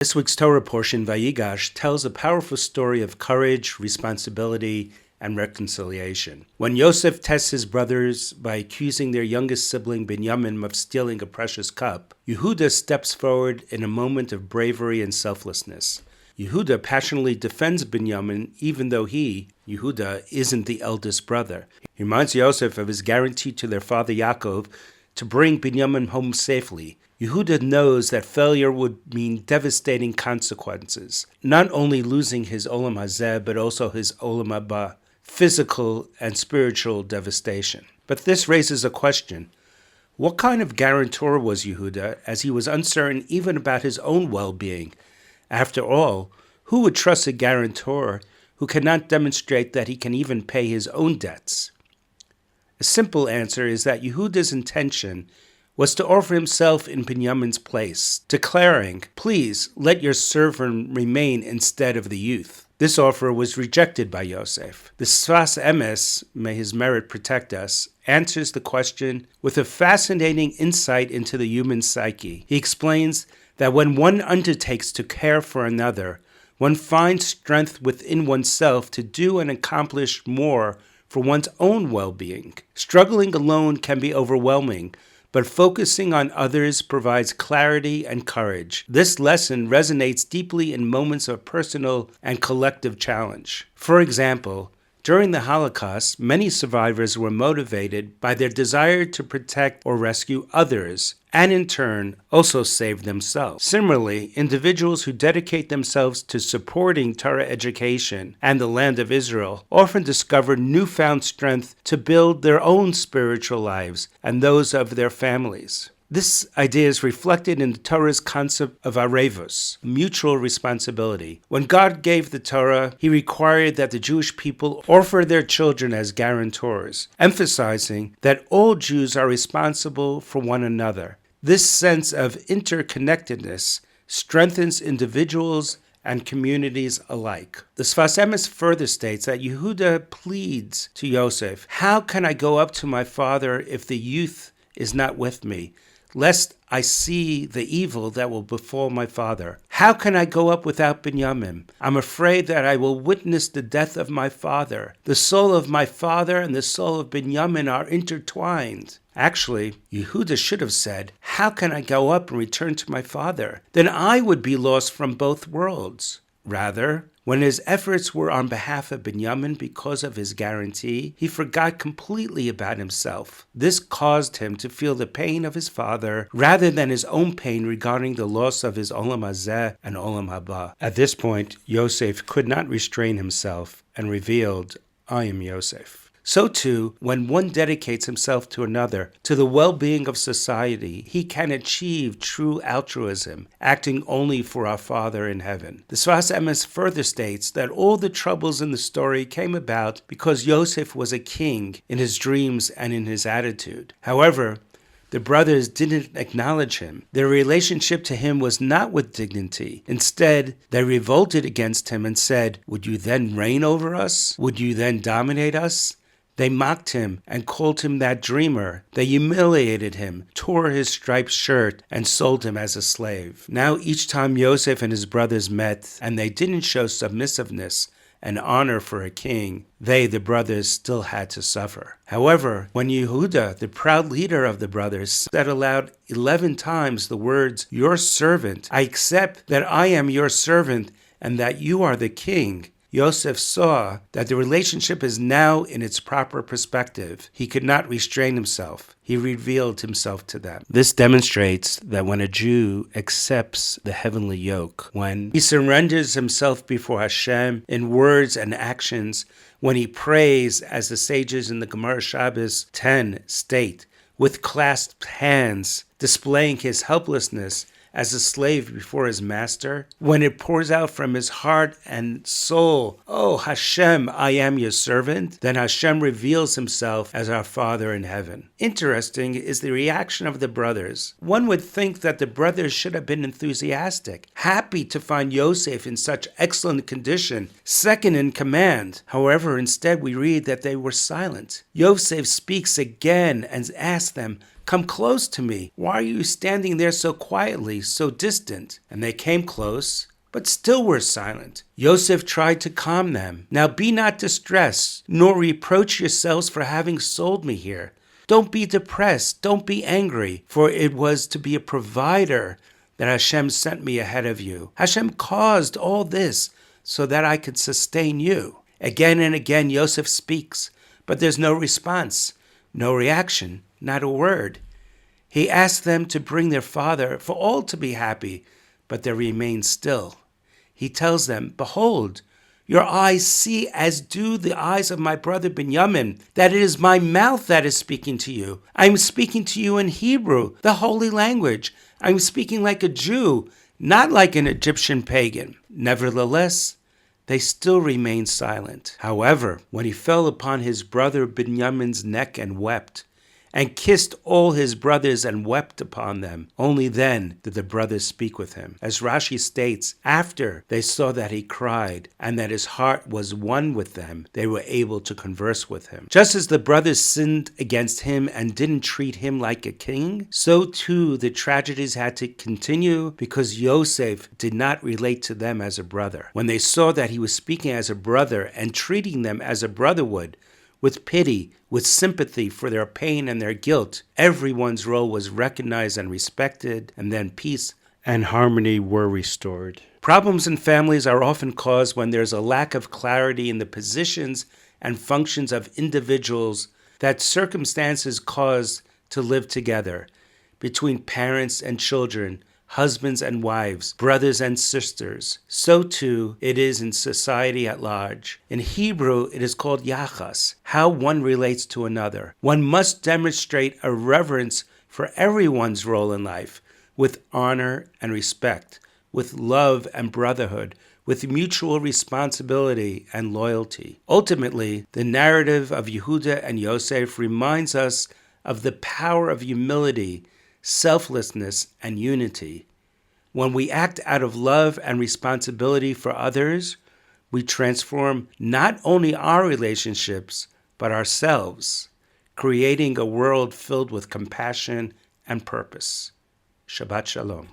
This week's Torah portion, Vayigash, tells a powerful story of courage, responsibility, and reconciliation. When Yosef tests his brothers by accusing their youngest sibling Binyamin of stealing a precious cup, Yehuda steps forward in a moment of bravery and selflessness. Yehuda passionately defends Binyamin even though he, Yehuda, isn't the eldest brother. He reminds Yosef of his guarantee to their father Yaakov to bring Binyamin home safely. Yehuda knows that failure would mean devastating consequences, not only losing his Olam Hazeh, but also his Olam Haba, physical and spiritual devastation. But this raises a question. What kind of guarantor was Yehuda, as he was uncertain even about his own well-being? After all, who would trust a guarantor who cannot demonstrate that he can even pay his own debts? A simple answer is that Yehuda's intention was to offer himself in Binyamin's place, declaring, "Please let your servant remain instead of the youth." This offer was rejected by Yosef. The Sfas Emes, may his merit protect us, answers the question with a fascinating insight into the human psyche. He explains that when one undertakes to care for another, one finds strength within oneself to do and accomplish more for one's own well-being. Struggling alone can be overwhelming, but focusing on others provides clarity and courage. This lesson resonates deeply in moments of personal and collective challenge. For example, during the Holocaust, many survivors were motivated by their desire to protect or rescue others, and in turn, also save themselves. Similarly, individuals who dedicate themselves to supporting Torah education and the land of Israel often discover newfound strength to build their own spiritual lives and those of their families. This idea is reflected in the Torah's concept of arevos, mutual responsibility. When God gave the Torah, he required that the Jewish people offer their children as guarantors, emphasizing that all Jews are responsible for one another. This sense of interconnectedness strengthens individuals and communities alike. The Sfas Emes further states that Yehuda pleads to Yosef, "How can I go up to my father if the youth is not with me, lest I see the evil that will befall my father? How can I go up without Binyamin? I'm afraid that I will witness the death of my father. The soul of my father and the soul of Binyamin are intertwined." Actually, Yehuda should have said, "How can I go up and return to my father? Then I would be lost from both worlds." Rather, when his efforts were on behalf of Binyamin because of his guarantee, he forgot completely about himself. This caused him to feel the pain of his father rather than his own pain regarding the loss of his Olam Hazeh and Olam Haba. At this point, Yosef could not restrain himself and revealed, "I am Yosef." So too, when one dedicates himself to another, to the well-being of society, he can achieve true altruism, acting only for our Father in heaven. The Sfas Emes further states that all the troubles in the story came about because Yosef was a king in his dreams and in his attitude. However, the brothers didn't acknowledge him. Their relationship to him was not with dignity. Instead, they revolted against him and said, "Would you then reign over us? Would you then dominate us?" They mocked him and called him that dreamer. They humiliated him, tore his striped shirt, and sold him as a slave. Now each time Yosef and his brothers met, and they didn't show submissiveness and honor for a king, they, the brothers, still had to suffer. However, when Yehuda, the proud leader of the brothers, said aloud 11 times the words, "Your servant, I accept that I am your servant and that you are the king," Yosef saw that the relationship is now in its proper perspective. He could not restrain himself. He revealed himself to them. This demonstrates that when a Jew accepts the heavenly yoke, when he surrenders himself before Hashem in words and actions, when he prays, as the sages in the Gemara Shabbos 10 state, with clasped hands, displaying his helplessness as a slave before his master, when it pours out from his heart and soul, "Oh Hashem, I am your servant," then Hashem reveals himself as our Father in heaven. Interesting is the reaction of the brothers. One would think that the brothers should have been enthusiastic, happy to find Yosef in such excellent condition, second in command. However, instead we read that they were silent. Yosef speaks again and asks them, come close to me. Why are you standing there so quietly, so distant?" And they came close, but still were silent. Yosef tried to calm them. "Now be not distressed, nor reproach yourselves for having sold me here. Don't be depressed, don't be angry, for it was to be a provider that Hashem sent me ahead of you. Hashem caused all this so that I could sustain you." Again and again Yosef speaks, but there's no response, no reaction, not a word. He asks them to bring their father for all to be happy, but they remain still. He tells them, "Behold, your eyes see as do the eyes of my brother Binyamin, that it is my mouth that is speaking to you. I am speaking to you in Hebrew, the holy language. I am speaking like a Jew, not like an Egyptian pagan." Nevertheless, they still remained silent. However, when he fell upon his brother Binyamin's neck and wept, and kissed all his brothers and wept upon them, only then did the brothers speak with him. As Rashi states, after they saw that he cried and that his heart was one with them, they were able to converse with him. Just as the brothers sinned against him and didn't treat him like a king, so too the tragedies had to continue because Yosef did not relate to them as a brother. When they saw that he was speaking as a brother and treating them as a brother would, with pity, with sympathy for their pain and their guilt, everyone's role was recognized and respected, and then peace and harmony were restored. Problems in families are often caused when there's a lack of clarity in the positions and functions of individuals that circumstances cause to live together, between parents and children, husbands and wives, brothers and sisters. So too it is in society at large. In Hebrew, it is called yachas, how one relates to another. One must demonstrate a reverence for everyone's role in life, with honor and respect, with love and brotherhood, with mutual responsibility and loyalty. Ultimately, the narrative of Yehuda and Yosef reminds us of the power of humility, selflessness, and unity. When we act out of love and responsibility for others, we transform not only our relationships, but ourselves, creating a world filled with compassion and purpose. Shabbat Shalom.